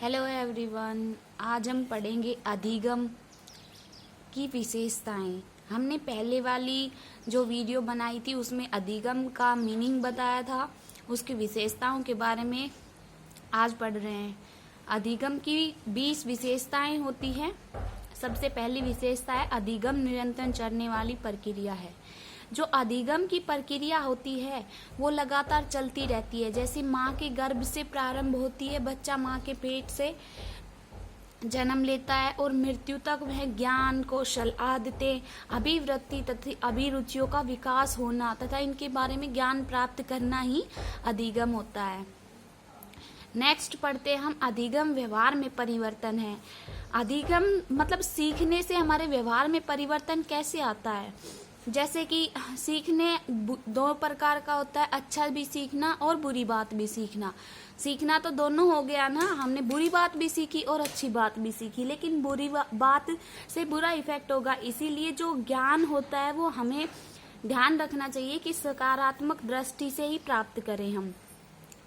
Hello everyone. आज हम पढ़ेंगे अधिगम की विशेषताएं। हमने पहले वाली जो वीडियो बनाई थी उसमें अधिगम का मीनिंग बताया था, उसकी विशेषताओं के बारे में आज पढ़ रहे हैं। अधिगम की 20 विशेषताएं होती हैं। सबसे पहली विशेषता है अधिगम निरंतर चलने वाली प्रक्रिया है। जो अधिगम की प्रक्रिया होती है वो लगातार चलती रहती है। जैसे माँ के गर्भ से प्रारंभ होती है, बच्चा माँ के पेट से जन्म लेता है और मृत्यु तक वह ज्ञान, कौशल, आदतें, अभिवृत्ति तथा अभिरुचियों का विकास होना तथा इनके बारे में ज्ञान प्राप्त करना ही अधिगम होता है। नेक्स्ट पढ़ते हैं हम अधिगम व्यवहार में परिवर्तन है। अधिगम मतलब सीखने से हमारे व्यवहार में परिवर्तन कैसे आता है। जैसे कि सीखने दो प्रकार का होता है, अच्छा भी सीखना और बुरी बात भी सीखना। सीखना तो दोनों हो गया ना, हमने बुरी बात भी सीखी और अच्छी बात भी सीखी, लेकिन बुरी बात से बुरा इफेक्ट होगा। इसीलिए जो ज्ञान होता है वो हमें ध्यान रखना चाहिए कि सकारात्मक दृष्टि से ही प्राप्त करें हम।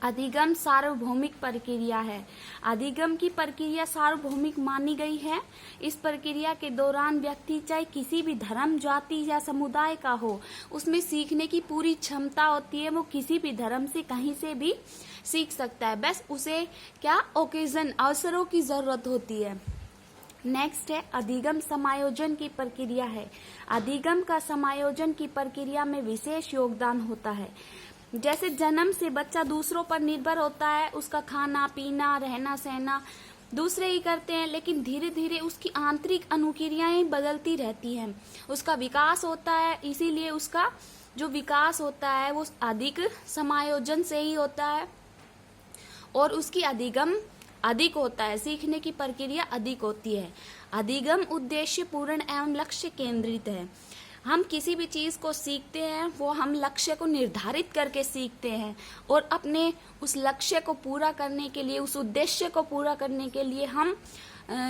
अधिगम सार्वभौमिक प्रक्रिया है। अधिगम की प्रक्रिया सार्वभौमिक मानी गई है। इस प्रक्रिया के दौरान व्यक्ति चाहे किसी भी धर्म, जाति या समुदाय का हो, उसमें सीखने की पूरी क्षमता होती है। वो किसी भी धर्म से कहीं से भी सीख सकता है, बस उसे क्या ओकेजन, अवसरों की जरूरत होती है। नेक्स्ट है अधिगम समायोजन की प्रक्रिया है। अधिगम का समायोजन की प्रक्रिया में विशेष योगदान होता है। जैसे जन्म से बच्चा दूसरों पर निर्भर होता है, उसका खाना पीना, रहना सहना दूसरे ही करते हैं, लेकिन धीरे धीरे उसकी आंतरिक अनुक्रियाएं बदलती रहती हैं, उसका विकास होता है। इसीलिए उसका जो विकास होता है वो अधिक समायोजन से ही होता है और उसकी अधिगम अधिक होता है, सीखने की प्रक्रिया अधिक होती है। अधिगम उद्देश्य पूर्ण एवं लक्ष्य केंद्रित है। हम किसी भी चीज को सीखते हैं वो हम लक्ष्य को निर्धारित करके सीखते हैं और अपने उस लक्ष्य को पूरा करने के लिए, उस उद्देश्य को पूरा करने के लिए हम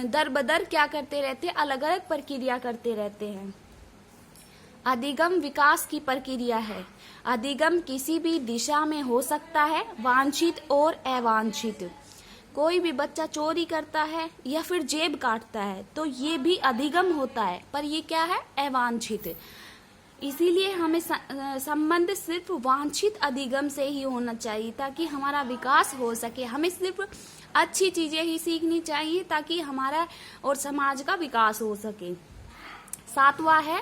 दर बदर क्या करते रहते हैं, अलग अलग प्रक्रिया करते रहते हैं। अधिगम विकास की प्रक्रिया है। अधिगम किसी भी दिशा में हो सकता है, वांछित और अवांछित। कोई भी बच्चा चोरी करता है या फिर जेब काटता है तो ये भी अधिगम होता है, पर ये क्या है, अवांछित। इसीलिए हमें संबंध सिर्फ वांछित अधिगम से ही होना चाहिए ताकि हमारा विकास हो सके। हमें सिर्फ अच्छी चीजें ही सीखनी चाहिए ताकि हमारा और समाज का विकास हो सके। सातवां है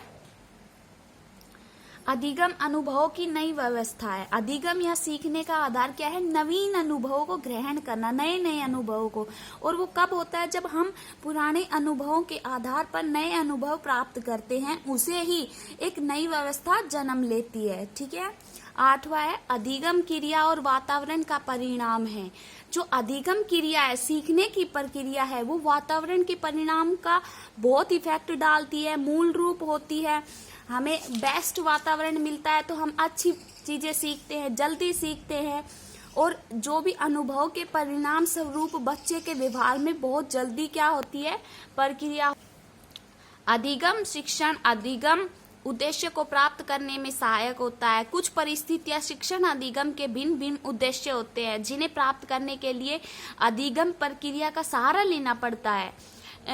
अधिगम अनुभवों की नई व्यवस्था है। अधिगम या सीखने का आधार क्या है, नवीन अनुभवों को ग्रहण करना, नए नए अनुभवों को। और वो कब होता है, जब हम पुराने अनुभवों के आधार पर नए अनुभव प्राप्त करते हैं, उसे ही एक नई व्यवस्था जन्म लेती है। ठीक है। आठवां है अधिगम क्रिया और वातावरण का परिणाम है। जो अधिगम क्रिया है, सीखने की प्रक्रिया है, वो वातावरण के परिणाम का बहुत इफेक्ट डालती है, मूल रूप होती है। हमें बेस्ट वातावरण मिलता है तो हम अच्छी चीजें सीखते हैं, जल्दी सीखते हैं और जो भी अनुभव के परिणाम स्वरूप बच्चे के व्यवहार में बहुत जल्दी क्या होती है, प्रक्रिया। अधिगम शिक्षण अधिगम उद्देश्य को प्राप्त करने में सहायक होता है। कुछ परिस्थितियां शिक्षण अधिगम के भिन्न भिन्न उद्देश्य होते हैं जिन्हें प्राप्त करने के लिए अधिगम प्रक्रिया का सहारा लेना पड़ता है।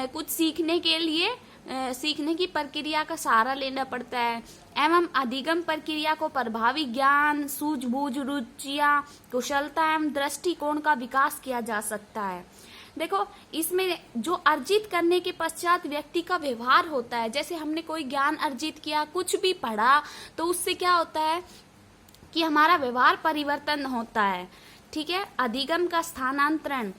कुछ सीखने के लिए सीखने की प्रक्रिया का सहारा लेना पड़ता है एवं अधिगम प्रक्रिया को प्रभावी ज्ञान, सूझबूझ, रुचियां, कुशलता एवं दृष्टिकोण का विकास किया जा सकता है। देखो, इसमें जो अर्जित करने के पश्चात व्यक्ति का व्यवहार होता है, जैसे हमने कोई ज्ञान अर्जित किया, कुछ भी पढ़ा, तो उससे क्या होता है कि हमारा व्यवहार परिवर्तन होता है। ठीक है। अधिगम का स्थानांतरण,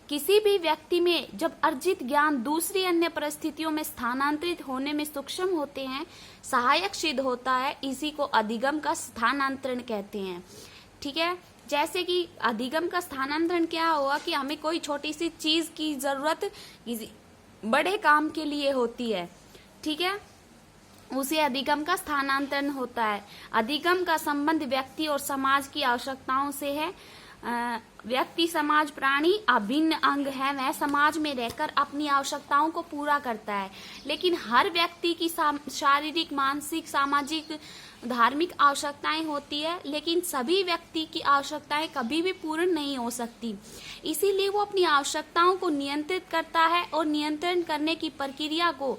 किसी भी व्यक्ति में जब अर्जित ज्ञान दूसरी अन्य परिस्थितियों में स्थानांतरित होने में सक्षम होते हैं, सहायक सिद्ध होता है। इसी को अधिगम का स्थानांतरण कहते हैं। ठीक है। जैसे कि अधिगम का स्थानांतरण क्या हुआ कि हमें कोई छोटी सी चीज की जरूरत बड़े काम के लिए होती है, ठीक है, उसे अधिगम का स्थानांतरण होता है। अधिगम का संबंध व्यक्ति और समाज की आवश्यकताओं से है। व्यक्ति, समाज, प्राणी अभिन्न अंग है। वह समाज में रहकर अपनी आवश्यकताओं को पूरा करता है, लेकिन हर व्यक्ति की शारीरिक, मानसिक, सामाजिक धार्मिक आवश्यकताएं होती है, लेकिन सभी व्यक्ति की आवश्यकताएं कभी भी पूर्ण नहीं हो सकती। इसीलिए वो अपनी आवश्यकताओं को नियंत्रित करता है और नियंत्रण करने की प्रक्रिया को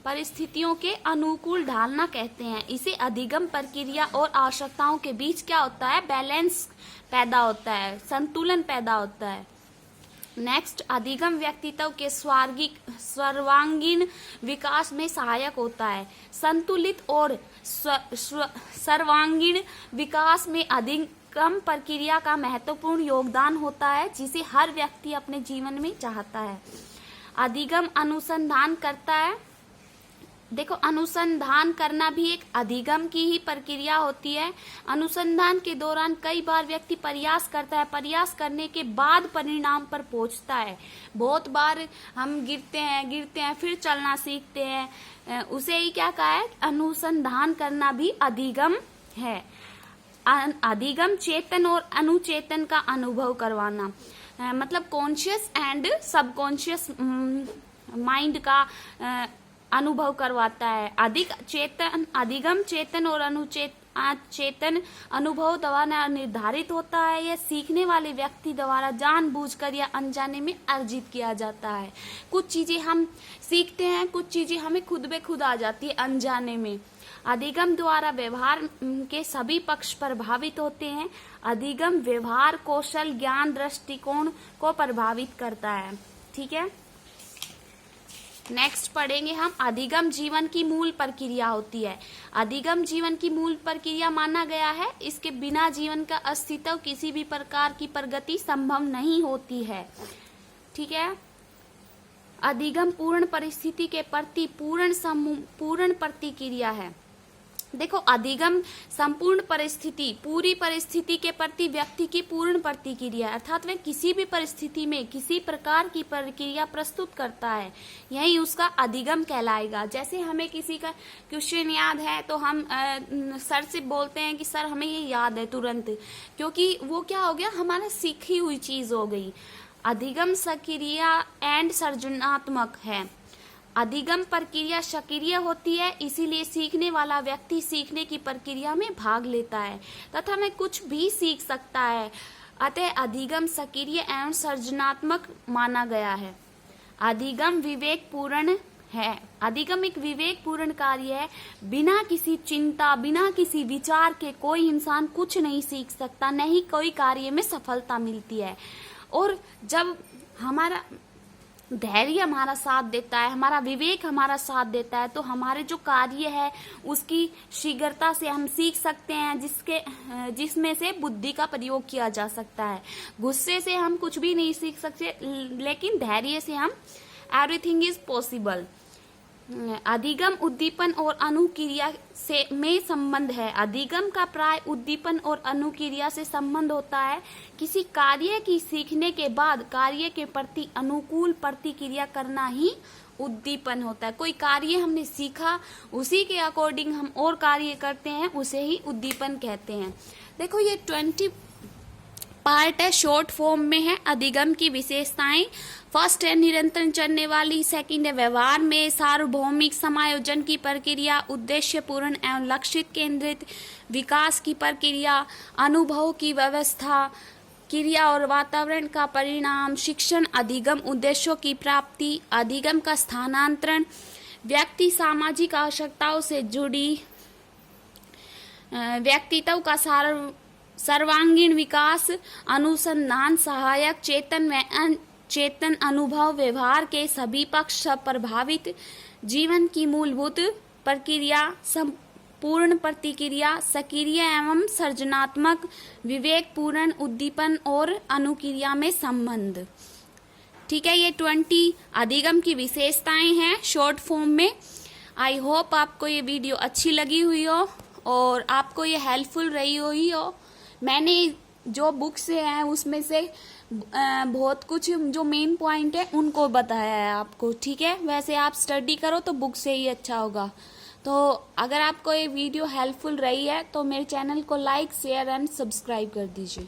परिस्थितियों के अनुकूल ढालना कहते हैं। इसे अधिगम प्रक्रिया और आवश्यकताओं के बीच क्या होता है, बैलेंस पैदा होता है, संतुलन पैदा होता है। नेक्स्ट, अधिगम व्यक्तित्व के सर्वांगीण विकास में सहायक होता है। संतुलित और सर्वांगीण विकास में अधिगम प्रक्रिया का महत्वपूर्ण योगदान होता है, जिसे हर व्यक्ति अपने जीवन में चाहता है। अधिगम अनुसंधान करता है। देखो, अनुसंधान करना भी एक अधिगम की ही प्रक्रिया होती है। अनुसंधान के दौरान कई बार व्यक्ति प्रयास करता है, प्रयास करने के बाद परिणाम पर पहुंचता है। बहुत बार हम गिरते हैं फिर चलना सीखते हैं, उसे ही क्या कहा है, अनुसंधान करना भी अधिगम है। अधिगम चेतन और अनुचेतन का अनुभव करवाना, मतलब कॉन्शियस एंड सबकॉन्शियस माइंड का अनुभव करवाता है। अधिगम चेतन और चेतन अनुभव द्वारा निर्धारित होता है। यह सीखने वाले व्यक्ति द्वारा जानबूझकर या अनजाने में अर्जित किया जाता है। कुछ चीजें हम सीखते हैं, कुछ चीजें हमें खुद ब खुद आ जाती है अनजाने में। अधिगम द्वारा व्यवहार के सभी पक्ष प्रभावित होते हैं। अधिगम व्यवहार कौशल ज्ञान दृष्टिकोण को प्रभावित करता है। ठीक है, नेक्स्ट पढ़ेंगे हम, अधिगम जीवन की मूल प्रक्रिया होती है। अधिगम जीवन की मूल प्रक्रिया माना गया है। इसके बिना जीवन का अस्तित्व, किसी भी प्रकार की प्रगति संभव नहीं होती है। ठीक है, अधिगम पूर्ण परिस्थिति के प्रति पूर्ण प्रतिक्रिया है। देखो, अधिगम संपूर्ण परिस्थिति, पूरी परिस्थिति के प्रति व्यक्ति की पूर्ण प्रतिक्रिया, अर्थात वह किसी भी परिस्थिति में किसी प्रकार की प्रक्रिया प्रस्तुत करता है, यही उसका अधिगम कहलाएगा। जैसे हमें किसी का क्वेश्चन याद है तो हम सर से बोलते हैं कि सर हमें ये याद है तुरंत, क्योंकि वो क्या हो गया, हमारा सीखी हुई चीज हो गई। अधिगम सक्रिय एंड सृजनात्मक है। अधिगम प्रक्रिया सक्रिय होती है, इसीलिए सीखने वाला व्यक्ति सीखने की प्रक्रिया में भाग लेता है तथा वह कुछ भी सीख सकता है। अतः अधिगम सक्रिय एवं सृजनात्मक माना गया है। अधिगम विवेकपूर्ण है। अधिगम एक विवेकपूर्ण कार्य है। बिना किसी चिंता, बिना किसी विचार के कोई इंसान कुछ नहीं सीख सकता, न ही कोई कार्य में सफलता मिलती है। और जब हमारा धैर्य हमारा साथ देता है, हमारा विवेक हमारा साथ देता है, तो हमारे जो कार्य है उसकी शीघ्रता से हम सीख सकते हैं, जिसमें से बुद्धि का प्रयोग किया जा सकता है। गुस्से से हम कुछ भी नहीं सीख सकते, लेकिन धैर्य से हम एवरीथिंग इज पॉसिबल। अधिगम उद्दीपन और अनुक्रिया से में संबंध है। अधिगम का प्राय उद्दीपन और अनुक्रिया से संबंध होता है। किसी कार्य की सीखने के बाद कार्य के प्रति अनुकूल प्रतिक्रिया करना ही उद्दीपन होता है। कोई कार्य हमने सीखा, उसी के अकॉर्डिंग हम और कार्य करते हैं, उसे ही उद्दीपन कहते हैं। देखो, ये 20 पार्ट है, शॉर्ट फॉर्म में है। अधिगम की विशेषताएं, फर्स्ट है निरंतर चलने वाली, सेकंड है व्यवहार में सार्वभौमिक समायोजन की प्रक्रिया, उद्देश्य पूर्ण एवं लक्षित केंद्रित विकास की प्रक्रिया, अनुभव की व्यवस्था, क्रिया और वातावरण का परिणाम, शिक्षण, अधिगम उद्देश्यों की प्राप्ति, अधिगम का स्थानांतरण, व्यक्ति सामाजिक आवश्यकताओं से जुड़ी, व्यक्तित्व का सर्वांगीण विकास, अनुसंधान सहायक, चेतन व अचेतन अनुभव, व्यवहार के सभी पक्ष प्रभावित, जीवन की मूलभूत प्रक्रिया, संपूर्ण प्रतिक्रिया, सक्रिय एवं सृजनात्मक, विवेकपूर्ण, उद्दीपन और अनुक्रिया में संबंध। ठीक है, ये 20 अधिगम की विशेषताएं हैं शॉर्ट फॉर्म में। आई होप आपको ये वीडियो अच्छी लगी हुई हो और आपको ये हेल्पफुल रही हुई हो। मैंने जो बुक से है उसमें से बहुत कुछ जो मेन पॉइंट है उनको बताया है आपको। ठीक है, वैसे आप स्टडी करो तो बुक से ही अच्छा होगा। तो अगर आपको ये वीडियो हेल्पफुल रही है तो मेरे चैनल को लाइक शेयर एंड सब्सक्राइब कर दीजिए।